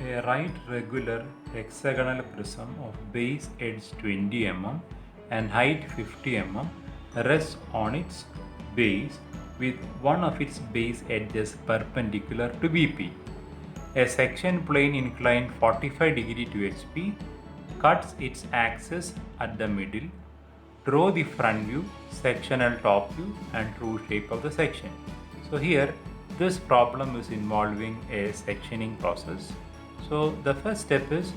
A right regular hexagonal prism of base edge 20 mm and height 50 mm rests on its base with one of its base edges perpendicular to VP. A section plane inclined 45 degree to HP cuts its axis at the middle. Draw the front view, sectional top view and true shape of the section. So here this problem is involving a sectioning process. So the first step is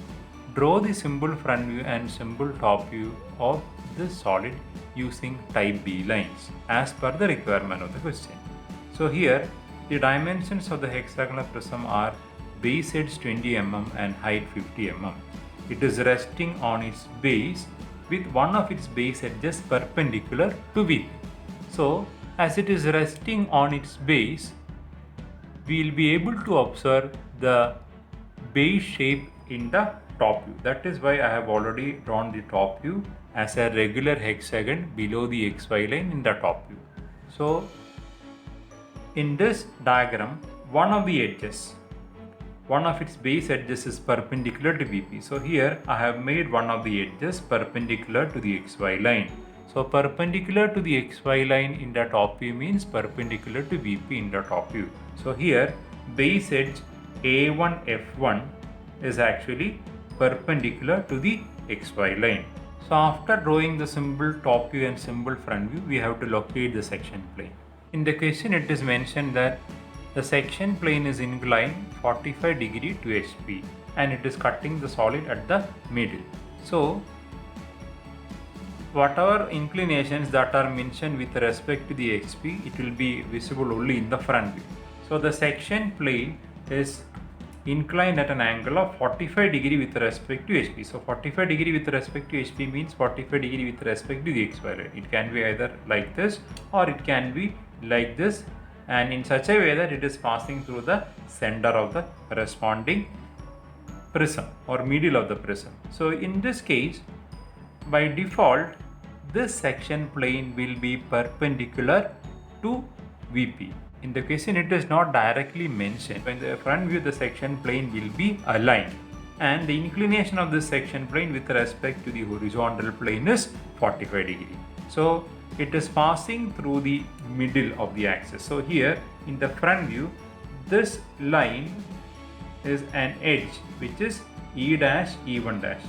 draw the simple front view and simple top view of this solid using type B lines as per the requirement of the question. So here the dimensions of the hexagonal prism are base edge 20 mm and height 50 mm. It is resting on its base with one of its base edges perpendicular to VP. So as it is resting on its base, we will be able to observe the base shape in the top view. That is why I have already drawn the top view as a regular hexagon below the XY line in the top view. So in this diagram, one of its base edges is perpendicular to VP. So here I have made one of the edges perpendicular to the XY line. So perpendicular to the XY line in the top view means perpendicular to VP in the top view. So here base edge A1F1 is actually perpendicular to the XY line. So after drawing the symbol top view and symbol front view, we have to locate the section plane. In the question it is mentioned that the section plane is inclined 45 degree to HP and it is cutting the solid at the middle. So whatever inclinations that are mentioned with respect to the XP, it will be visible only in the front view. So the section plane is inclined at an angle of 45 degree with respect to HP. So 45 degree with respect to HP means 45 degree with respect to the XY line. It can be either like this or it can be like this, and in such a way that it is passing through the center of the corresponding prism or middle of the prism. So in this case, by default, this section plane will be perpendicular to VP. In the question it is not directly mentioned. In the front view the section plane will be aligned and the inclination of this section plane with respect to the horizontal plane is 45 degree. So it is passing through the middle of the axis. So here in the front view, this line is an edge which is E dash E1 dash.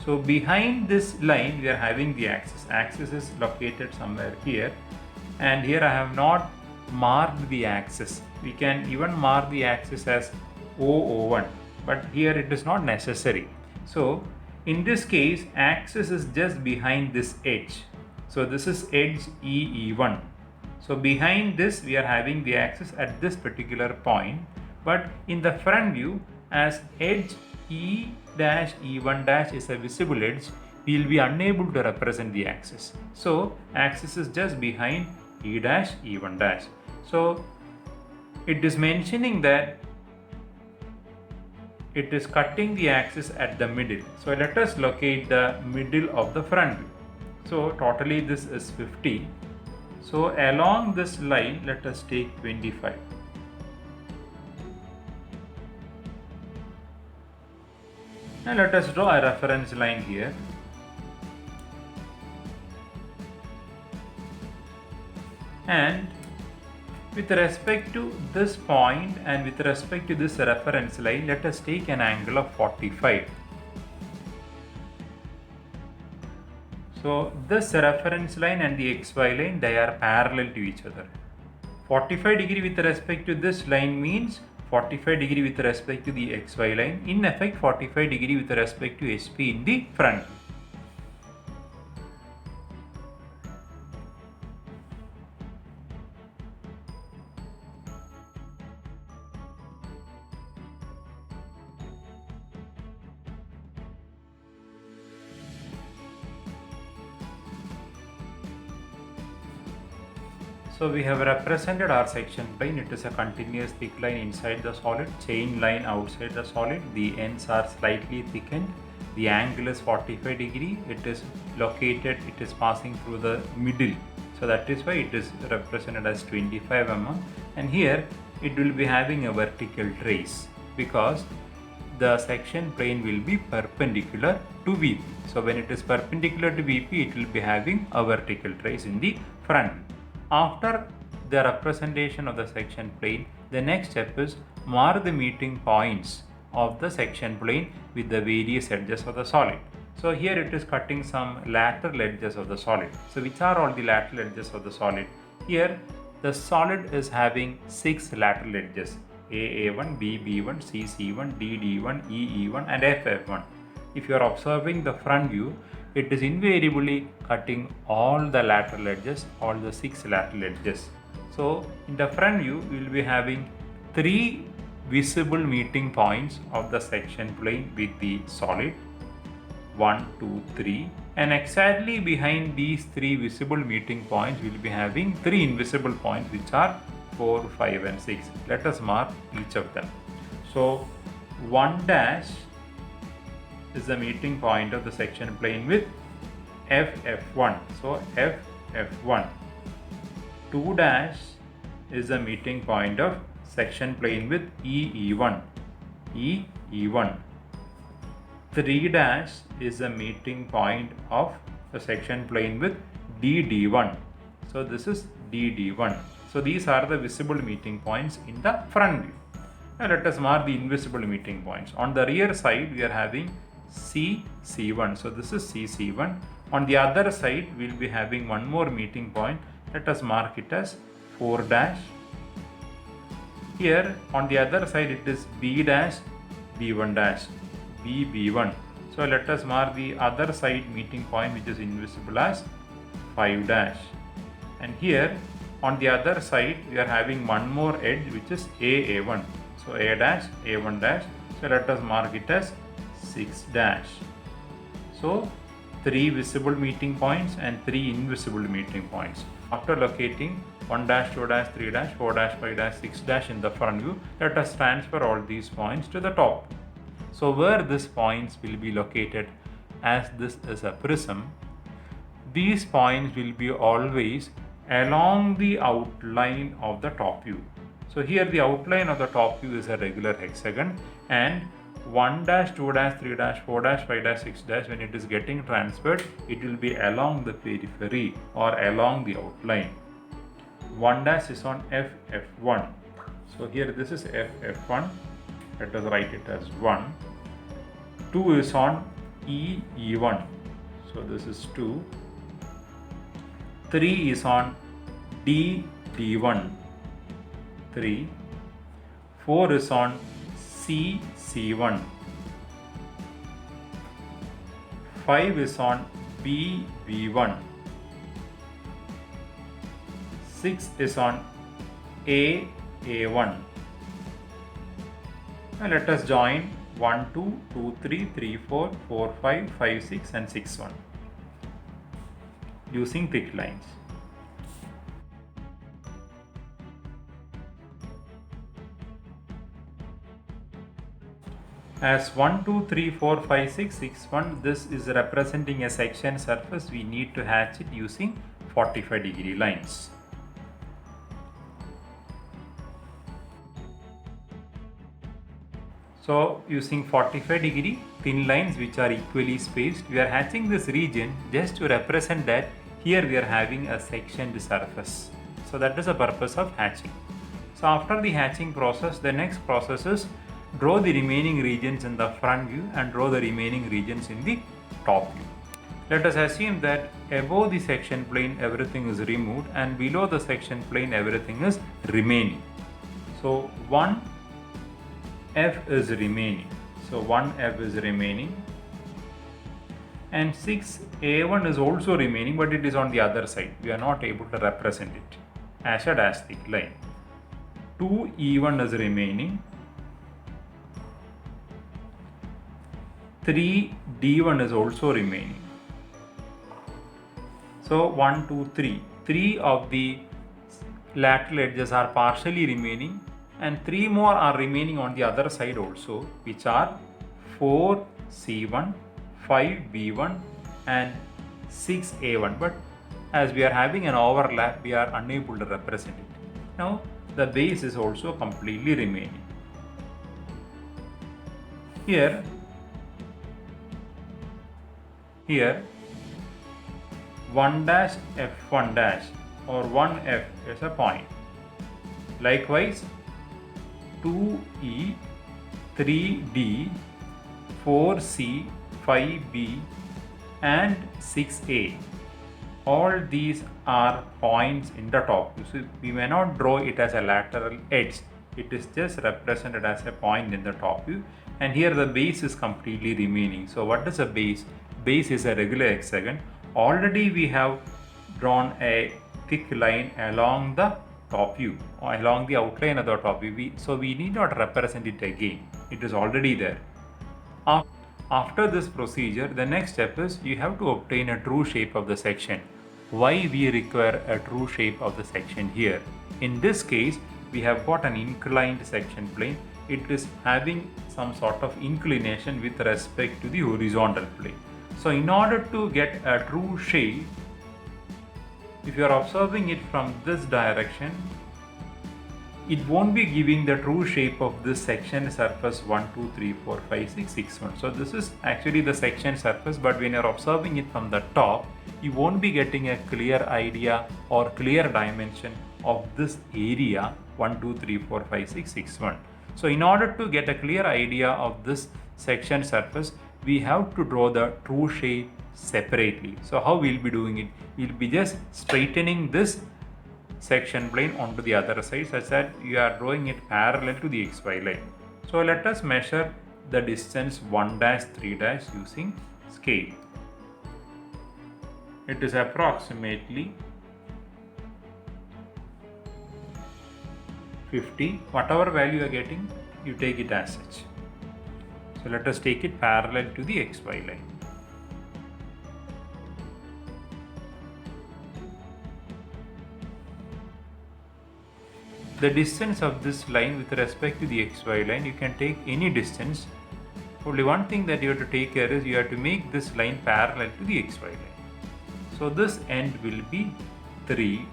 So behind this line we are having the axis. Axis is located somewhere here, and here I have not marked the axis. We can even mark the axis as OO1, but here it is not necessary. So in this case axis is just behind this edge. So this is edge EE1. So behind this we are having the axis at this particular point, but in the front view, as edge E dash E1 dash is a visible edge, we will be unable to represent the axis. So axis is just behind E dash E1 dash. So it is mentioning that it is cutting the axis at the middle. So let us locate the middle of the front view. So totally this is 50. So along this line let us take 25. Now let us draw a reference line here. And with respect to this point and with respect to this reference line, let us take an angle of 45. So this reference line and the XY line, they are parallel to each other. 45 degree with respect to this line means 45 degree with respect to the XY line. In effect 45 degree with respect to HP in the front. So we have represented our section plane. It is a continuous thick line inside the solid, chain line outside the solid. The ends are slightly thickened. The angle is 45 degree. It is located, it is passing through the middle. So that is why it is represented as 25 mm. And here it will be having a vertical trace because the section plane will be perpendicular to VP. So when it is perpendicular to VP, it will be having a vertical trace in the front. After the representation of the section plane, the next step is mark the meeting points of the section plane with the various edges of the solid. So here it is cutting some lateral edges of the solid. So which are all the lateral edges of the solid? Here the solid is having 6 lateral edges: AA1, BB1, CC1, DD1, EE1 and FF1. If you are observing the front view, it is invariably cutting all the lateral edges, all the 6 lateral edges. So in the front view, we will be having 3 visible meeting points of the section plane with the solid. 1, 2, 3, and exactly behind these 3 visible meeting points we will be having 3 invisible points, which are 4, 5 and 6. Let us mark each of them. So 1 dash is the meeting point of the section plane with FF1. So FF1. 2 dash is the meeting point of section plane with EE1. EE1. 3 dash is the meeting point of the section plane with DD1. So this is DD1. So these are the visible meeting points in the front view. Now let us mark the invisible meeting points. On the rear side, we are having CC1. So this is CC1. On the other side, we will be having one more meeting point. Let us mark it as 4 dash. Here on the other side, it is B dash, B1 dash, BB1. So let us mark the other side meeting point, which is invisible, as 5 dash. And here on the other side, we are having one more edge, which is AA1. So A dash, A1 dash. So let us mark it as 6 dash. So 3 visible meeting points and 3 invisible meeting points. After locating 1 dash, 2 dash, 3 dash, 4 dash, 5 dash, 6 dash in the front view, let us transfer all these points to the top. So where these points will be located, as this is a prism, these points will be always along the outline of the top view. So here the outline of the top view is a regular hexagon, and 1 dash, 2 dash, 3 dash, 4 dash, 5 dash, 6 dash, when it is getting transferred, it will be along the periphery or along the outline. 1 dash is on FF1. So here this is FF1. Let us write it as 1. 2 is on EE1. So this is 2. 3 is on DD1. 3. 4 is on CC1. 5 is on BB1. 6 is on AA1. Now let us join 1, 2, 2, 3, 3, 4, 4, 5, 5, 6 and 6, 1 using thick lines. As 1, 2, 3, 4, 5, 6, 6, 1, this is representing a section surface, we need to hatch it using 45-degree lines. So using 45-degree thin lines which are equally spaced, we are hatching this region just to represent that here we are having a sectioned surface. So that is the purpose of hatching. So after the hatching process, the next process is draw the remaining regions in the front view and draw the remaining regions in the top view. Let us assume that above the section plane everything is removed and below the section plane everything is remaining. So 1F is remaining. So 1F is remaining, and 6A1 is also remaining, but it is on the other side. We are not able to represent it as a dash thick line. 2E1 is remaining. 3D1 is also remaining. So 1, 2, 3. 3 of the lateral edges are partially remaining, and 3 more are remaining on the other side also, which are 4C1, 5B1 and 6A1. But as we are having an overlap, we are unable to represent it. Now the base is also completely remaining. Here 1 dash f1 dash or 1f is a point. Likewise 2e, 3d, 4c, 5b and 6a. All these are points in the top view. So we may not draw it as a lateral edge. It is just represented as a point in the top view. And here the base is completely remaining. So what is a base? Base is a regular hexagon. Already we have drawn a thick line along the top view or along the outline of the top view. So we need not represent it again. It is already there. After this procedure, the next step is you have to obtain a true shape of the section. Why we require a true shape of the section here? In this case, we have got an inclined section plane. It is having some sort of inclination with respect to the horizontal plane. So in order to get a true shape, if you are observing it from this direction, it won't be giving the true shape of this section surface 1, 2, 3, 4, 5, 6, 6, 1. So this is actually the section surface, but when you are observing it from the top, you won't be getting a clear idea or clear dimension of this area 1, 2, 3, 4, 5, 6, 6, 1. So in order to get a clear idea of this section surface, we have to draw the true shape separately. So how we'll be doing it? We'll be just straightening this section plane onto the other side such that you are drawing it parallel to the xy line. So let us measure the distance 1 dash 3 dash using scale. It is approximately 50. Whatever value you are getting, you take it as such. So let us take it parallel to the xy line. The distance of this line with respect to the xy line, you can take any distance. Only one thing that you have to take care is you have to make this line parallel to the xy line. So this end will be 3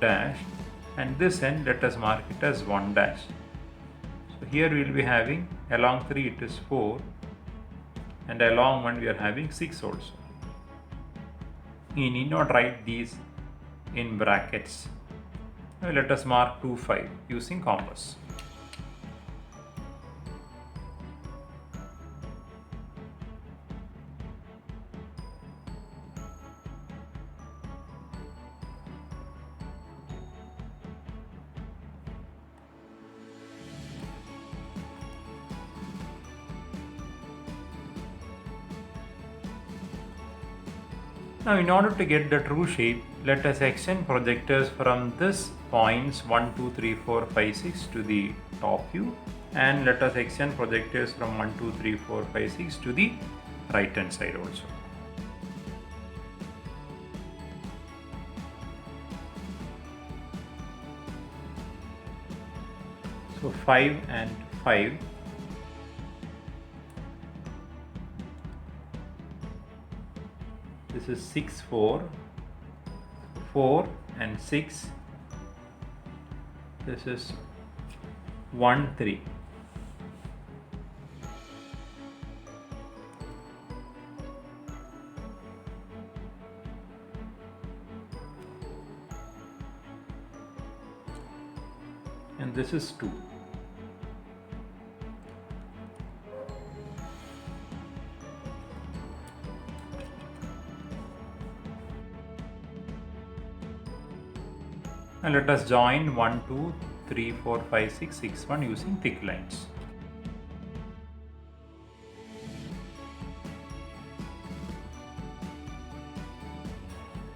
dash and this end let us mark it as 1 dash. So here we will be having along 3 it is 4 and along 1 we are having 6 also. You need not write these in brackets. Now let us mark 2, 5 using compass. Now in order to get the true shape, let us extend projectors from this points 1, 2, 3, 4, 5, 6 to the top view, and let us extend projectors from 1, 2, 3, 4, 5, 6 to the right hand side also. So 5 and 5. This is 6, 4, 4 and 6. This is 1, 3. And this is 2. And let us join 1, 2, 3, 4, 5, 6, 6, 1 using thick lines.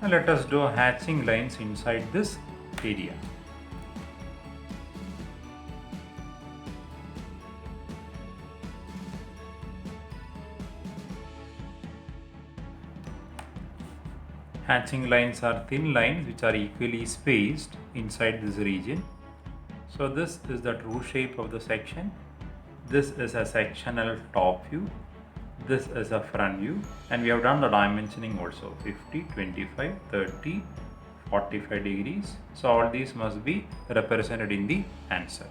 And let us draw hatching lines inside this area. Hatching lines are thin lines which are equally spaced inside this region. So this is the true shape of the section. This is a sectional top view. This is a front view, and we have done the dimensioning also 50, 25, 30, 45 degrees. So all these must be represented in the answer.